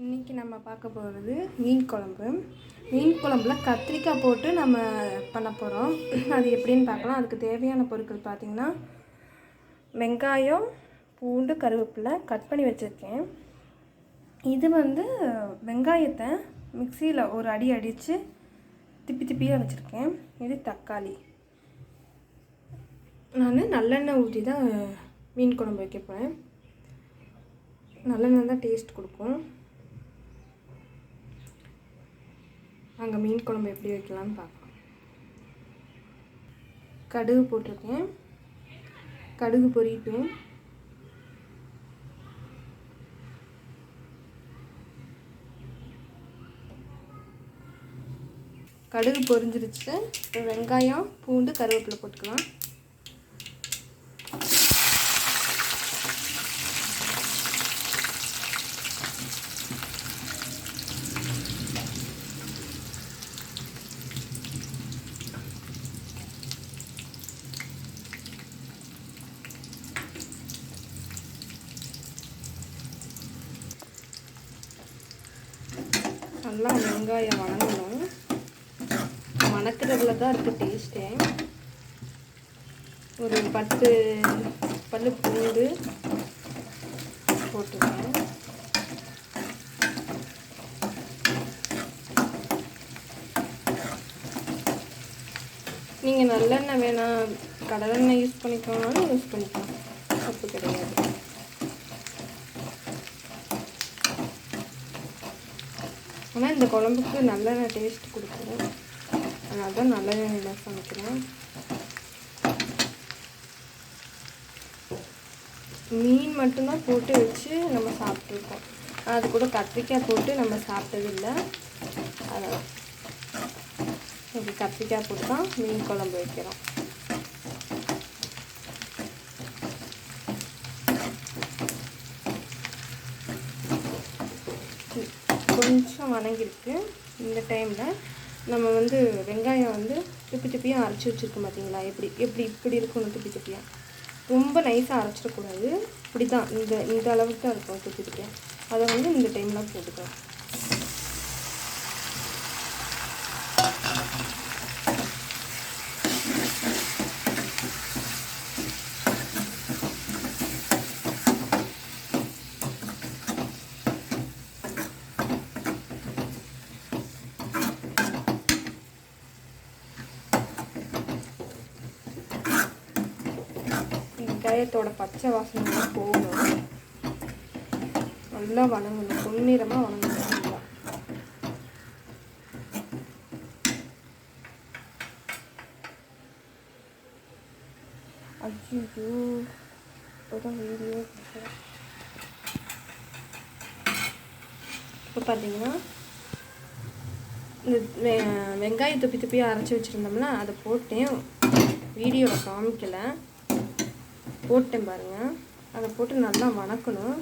இன்றைக்கி நம்ம பார்க்க போகிறது மீன் குழம்பு. மீன் குழம்புல கத்திரிக்காய் போட்டு நம்ம பண்ண போகிறோம். அது எப்படின்னு பார்க்கலாம். அதுக்கு தேவையான பொருட்கள் பார்த்திங்கன்னா, வெங்காயம், பூண்டு, கருவேப்பிலை கட் பண்ணி வச்சுருக்கேன். இது வெங்காயத்தை மிக்சியில் ஒரு அடி அடித்து திப்பியாக வச்சுருக்கேன். இது தக்காளி. நான் நல்லெண்ணெய் ஊற்றி தான் மீன் குழம்பு வைக்க போகிறேன். நல்லெண்ணெய் தான் டேஸ்ட் கொடுக்கும். அங்கே மீன் குழம்பு எப்படி வைக்கலான்னு பார்க்கலாம். கடுகு போட்டிருக்கேன். கடுகு பொரியட்டும். கடுகு பொரிஞ்சிருச்சு. வெங்காயம், பூண்டு, கருவேப்பிலை போட்டுக்கலாம். நல்லா வெங்காயம் வணங்கணும். வணக்கிறதுல தான் இருக்குது டேஸ்ட்டே. ஒரு 10 பல்லு பூண்டு போட்டுருக்கேன். நீங்கள் நல்லெண்ணெய் வேணாம், கடலெண்ணெய் யூஸ் பண்ணிக்கோனாலும் யூஸ் பண்ணிக்கலாம், தப்பு கிடையாது. ஆனால் இந்த குழம்புக்கு நல்லெண்ணெய் டேஸ்ட் கொடுக்கும். அதனால தான் நல்லெண்ணெயில் சமைக்கிறேன். மீன் மட்டும்தான் போட்டு வச்சு நம்ம சாப்பிட்ருக்கோம். அது கூட கத்திரிக்காய் போட்டு நம்ம சாப்பிட்டதில்லை. அதனால் இது கத்திரிக்காய் போட்டு தான் மீன் குழம்பு வைக்கிறோம். கொஞ்சம் வணங்கிருக்கு. இந்த டைமில் நம்ம வெங்காயம் திப்பியாக அரைச்சி வச்சுருக்கோம். பார்த்தீங்களா, இப்படி இருக்கணும். திப்பியாக ரொம்ப நைஸாக அரைச்சிடக்கூடாது. இப்படி தான் இந்த அளவுக்கு தான் இருக்கும் திப்பியாக. அதை இந்த டைமில் போட்டுக்கலாம். வெங்காயத்தோட பச்சை வாசனை போகணும். நல்லா வணங்கணும். பொன்னிறமாக வணங்கணும். நல்லா ஐயோ வீடியோ. இப்போ பார்த்தீங்கன்னா, இந்த வெங்காயம் திப்பியாக அரைச்சி வச்சுருந்தோம்னா அதை போட்டேன். வீடியோவில் காமிக்கலை, போட்டேன் பாருங்கள். அதை போட்டு நல்லா வணக்கணும்.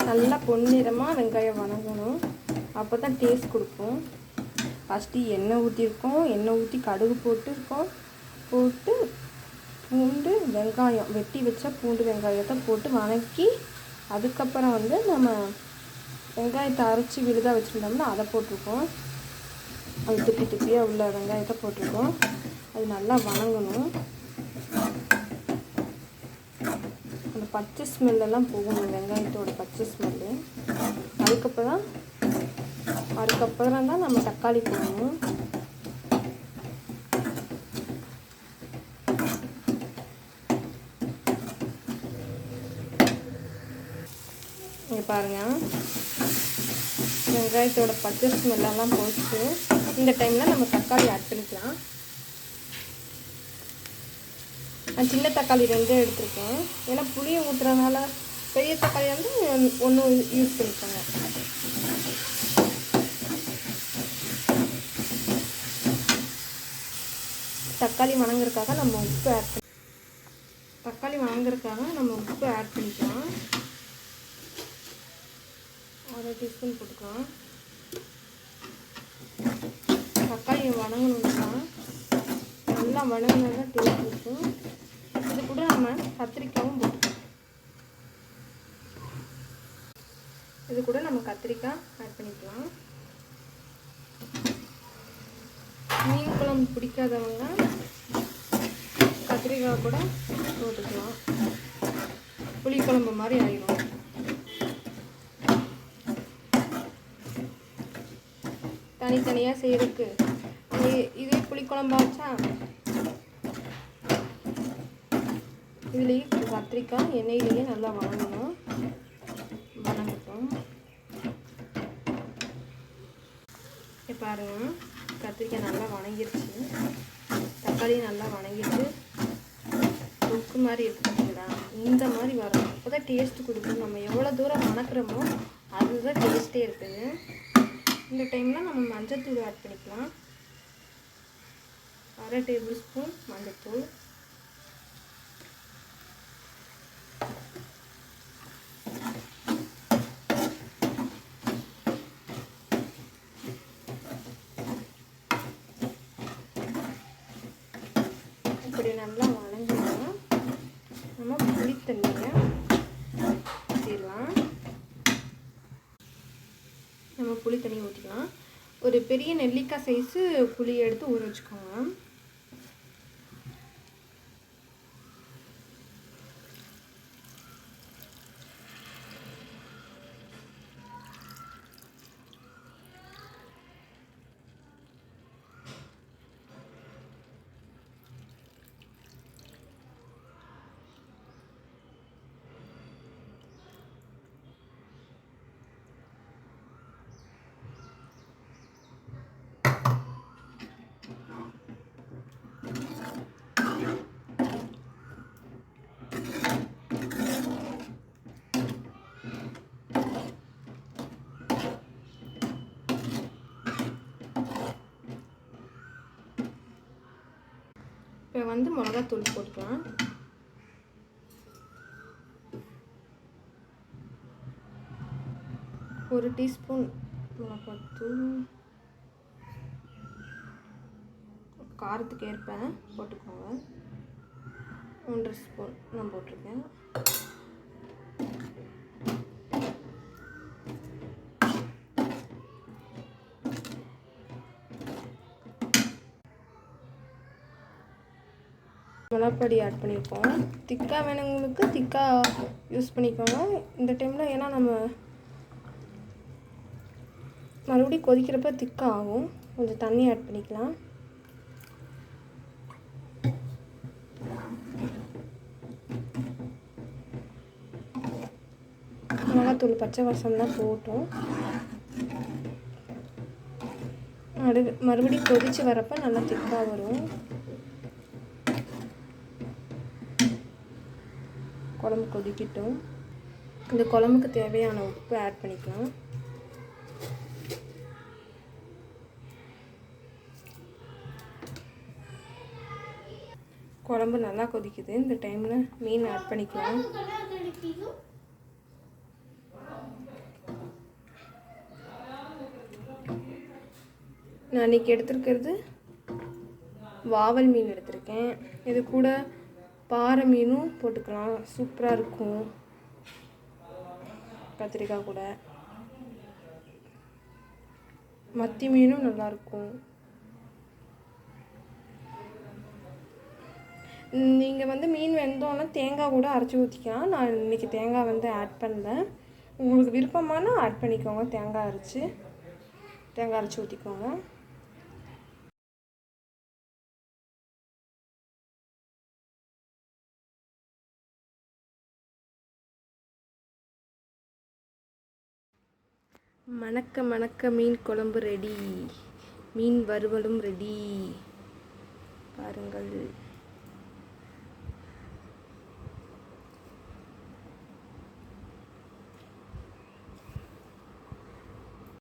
நல்லா பொன்னிறமாக வெங்காயம் வணங்கணும். அப்போ தான் டேஸ்ட் கொடுக்கும். ஃபஸ்ட்டு எண்ணெய் ஊற்றிருக்கோம். எண்ணெய் ஊற்றி கடுகு போட்டு பூண்டு, வெங்காயம், வெட்டி வச்ச பூண்டு வெங்காயத்தை போட்டு வணக்கி, அதுக்கப்புறம் நம்ம வெங்காயத்தை அரைச்சி விழுதாக வச்சுருந்தோம்னா அதை போட்டிருக்கோம். அது திப்பியாக உள்ள வெங்காயத்தை போட்டிருக்கோம். அது நல்லா வணங்கணும். அந்த பச்சை ஸ்மெல்லாம் போகணும், வெங்காயத்தோட பச்சை ஸ்மெல்லு. அதுக்கப்புறம் தான் நம்ம தக்காளி போடணும். இங்கே பாருங்கள், வெங்காயத்தோட பச்சை ஸ்மெல்லாம் போச்சு. இந்த டைமில் நம்ம தக்காளி ஆட் பண்ணிக்கலாம். நான் சின்ன தக்காளி 2 எடுத்திருக்கேன். ஏன்னா புளியை ஊற்றுறதுனால பெரிய தக்காளி 1 யூஸ் பண்ணிக்கோங்க. தக்காளி வணங்குறதுக்காக நம்ம உப்பு ஆட் பண்ணி தக்காளி வணங்குறதுக்காக நம்ம உப்பு ஆட் பண்ணிக்கலாம். 1 டீஸ்பூன் போட்டுக்கலாம். தக்காளி வணங்கணும்னா நல்லா வணங்கினா தான் டேஸ்ட் இருக்கும். இது கூட நம்ம கத்திரிக்காயும் போட்டுக்கலாம். இது கூட நம்ம கத்திரிக்காய் ஆட் பண்ணிக்கலாம். மீன் குழம்பு பிடிக்காதவங்க கத்திரிக்காய் கூட போட்டுக்கலாம். புளிக்குழம்பு மாதிரி ஆயிடும். தனித்தனியாக செய்யறதுக்கு இதே புளிக்குழம்பாச்சா இதுலேயே கத்திரிக்காய் எண்ணெயிலேயே நல்லா வணங்கணும். வணங்கட்டும். பாருங்கள், கத்திரிக்காய் நல்லா வணங்கிருச்சு, தக்காளி நல்லா வணங்கிட்டு தொக்கு மாதிரி இருக்கு பார்த்தீங்களா, இந்த மாதிரி வரும். அப்போ தான் டேஸ்ட்டு கொடுக்கும். நம்ம எவ்வளோ தூரம் வணக்குறோமோ அதுதான் டேஸ்ட்டே இருக்குது. இந்த டைமில் நம்ம மஞ்சள்தூள் ஆட் பண்ணிக்கலாம். 1/2 டேபிள் ஸ்பூன் மஞ்சள்தூள். இப்படி நல்லா வணங்கினா நம்ம புளித்தண்ணியை ஊற்றிடலாம். நம்ம புளி தண்ணி ஊற்றிக்கலாம். ஒரு பெரிய நெல்லிக்காய் சைஸு புளி எடுத்து ஊற வச்சுக்கோங்க. இப்போ வந்து மிளகாத்தூள் போட்டுக்கலாம். ஒரு டீஸ்பூன் மிளகாத்தூள், காரத்துக்கு ஏற்ப போட்டுக்கோங்க. 1.5 ஸ்பூன் நான் போட்டிருக்கேன். மிளகாப்பொடி ஆட் பண்ணியிருக்கோம். திக்காக வேணுங்களுக்கு திக்காக யூஸ் பண்ணிக்கோங்க இந்த டைமில். ஏன்னா நம்ம மறுபடியும் கொதிக்கிறப்ப திக்காக ஆகும். கொஞ்சம் தண்ணி ஆட் பண்ணிக்கலாம். மிளகாத்தூள் பச்சை வாசம்லாம் போட்டோம். மறுபடியும் கொதித்து வரப்போ நல்லா திக்காக வரும். குழம்பு கொதிக்கட்டும். இந்த குழம்புக்கு தேவையான உப்பு ஆட் பண்ணிக்கலாம். குழம்பு நல்லா கொதிக்குது. இந்த டைமில் மீன் ஆட் பண்ணிக்கலாம். நான் இன்றைக்கி எடுத்துருக்கிறது வாவல் மீன் எடுத்திருக்கேன். இது கூட பாறை மீனும் போட்டுக்கலாம், சூப்பராக இருக்கும். கத்திரிக்காய் கூட மத்தி மீனும் நல்லாயிருக்கும். நீங்கள் வந்து மீன் வெந்தோன்னா தேங்காய் கூட அரைச்சி ஊற்றிக்கலாம். நான் இன்றைக்கி தேங்காய் வந்து ஆட் பண்ணல. உங்களுக்கு விருப்பமான ஆட் பண்ணிக்கோங்க. தேங்காய் அரைச்சி ஊற்றிக்கோங்க. மணக்க மணக்க மீன் குழம்பு ரெடி. மீன் வறுவலும் ரெடி. பாருங்கள்.